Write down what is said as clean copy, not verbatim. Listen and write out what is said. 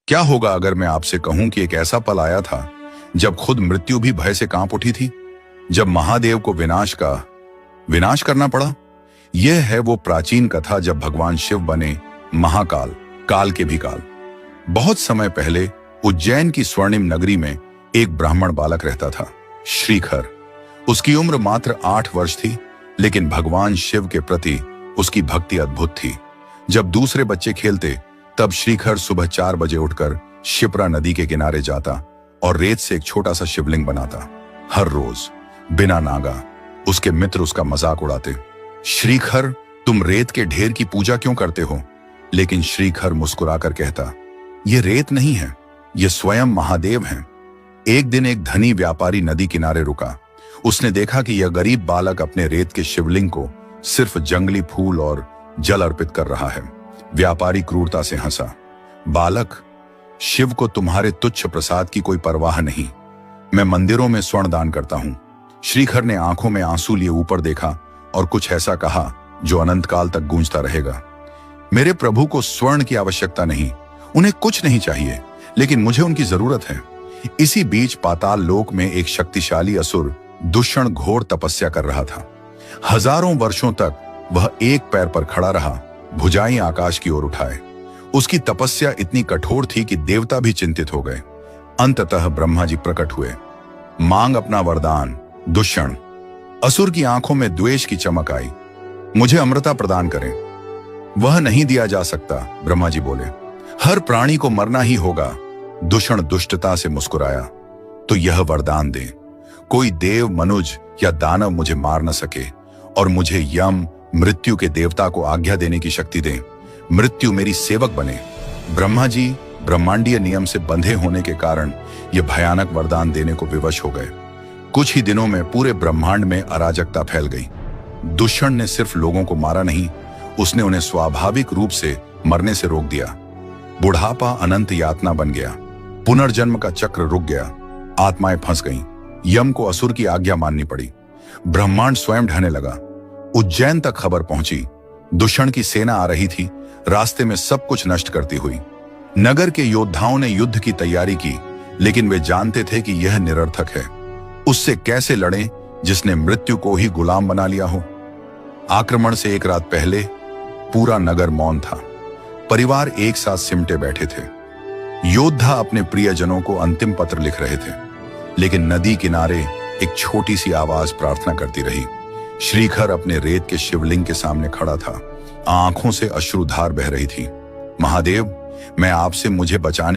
क्या होगा अगर मैं आपसे कहूं कि एक ऐसा पल आया था जब खुद मृत्यु भी भय से कांप उठी थी, जब महादेव को विनाश करना पड़ा। यह है वो प्राचीन कथा जब भगवान शिव बने महाकाल, काल के भी काल। बहुत समय पहले उज्जैन की स्वर्णिम नगरी में एक ब्राह्मण बालक रहता था, श्रीखर। उसकी उम्र मात्र 8 वर्ष थी, लेकिन भगवान शिव के प्रति उसकी भक्ति अद्भुत थी। जब दूसरे बच्चे खेलते तब श्रीखर सुबह 4 बजे उठकर शिप्रा नदी के किनारे जाता और रेत से एक छोटा सा शिवलिंग बनाता। हर रोज बिना नागा उसके मित्र उसका मजाक उड़ाते, श्रीखर तुम रेत के ढेर की पूजा क्यों करते हो? लेकिन श्रीखर मुस्कुराकर कहता, ये रेत नहीं है, ये स्वयं महादेव हैं। एक दिन एक धनी व्यापारी नदी किनारे रुका। उसने देखा कि यह गरीब बालक अपने रेत के शिवलिंग को सिर्फ जंगली फूल और जल अर्पित कर रहा है। व्यापारी क्रूरता से हंसा, बालक, शिव को तुम्हारे तुच्छ प्रसाद की कोई परवाह नहीं। मैं मंदिरों में स्वर्ण दान करता हूं। श्रीखर ने आंखों में आंसू लिए ऊपर देखा और कुछ ऐसा कहा जो अनंत काल तक गूंजता रहेगा। मेरे प्रभु को स्वर्ण की आवश्यकता नहीं, उन्हें कुछ नहीं चाहिए, लेकिन मुझे उनकी जरूरत है। इसी बीच पाताल लोक में एक शक्तिशाली असुर दुष्ण घोर तपस्या कर रहा था। हजारों वर्षों तक वह एक पैर पर खड़ा रहा, भुजाएं आकाश की ओर उठाए। उसकी तपस्या इतनी कठोर थी कि देवता भी चिंतित हो गए। अंततः ब्रह्मा जी प्रकट हुए। मांग अपना वरदान, दुष्ण। असुर की आंखों में द्वेष की चमक आई। मुझे अमृता प्रदान करें। वह नहीं दिया जा सकता, ब्रह्मा जी बोले। हर प्राणी को मरना ही होगा। दुष्ण दुष्टता से मुस्कुराया, तो यह वरदान दे, कोई देव, मनुज या दानव मुझे मार न सके और मुझे यम, मृत्यु के देवता को आज्ञा देने की शक्ति दे। मृत्यु मेरी सेवक बने। ब्रह्मा जी ब्रह्मांडीय नियम से बंधे होने के कारण यह भयानक वरदान देने को विवश हो गए। कुछ ही दिनों में पूरे ब्रह्मांड में अराजकता फैल गई। दुष्ण ने सिर्फ लोगों को मारा नहीं, उसने उन्हें स्वाभाविक रूप से मरने से रोक दिया। बुढ़ापा अनंत यातना बन गया। पुनर्जन्म का चक्र रुक गया। आत्माएं फंस गईं। यम को असुर की आज्ञा माननी पड़ी। ब्रह्मांड स्वयं ढहने लगा। उज्जैन तक खबर पहुंची, दुष्ण की सेना आ रही थी, रास्ते में सब कुछ नष्ट करती हुई। नगर के योद्धाओं ने युद्ध की तैयारी की, लेकिन वे जानते थे कि यह निरर्थक है। उससे कैसे लड़ें जिसने मृत्यु को ही गुलाम बना लिया हो? आक्रमण से एक रात पहले पूरा नगर मौन था। परिवार एक साथ सिमटे बैठे थे। योद्धा अपने प्रियजनों को अंतिम पत्र लिख रहे थे, लेकिन नदी किनारे एक छोटी सी आवाज प्रार्थना करती रही। श्रीखर अपने रेत के शिवलिंग के सामने खड़ा था। आंखों से अश्रुधार बह रही थी। महादेव, मैं आपसे मुझे बचाने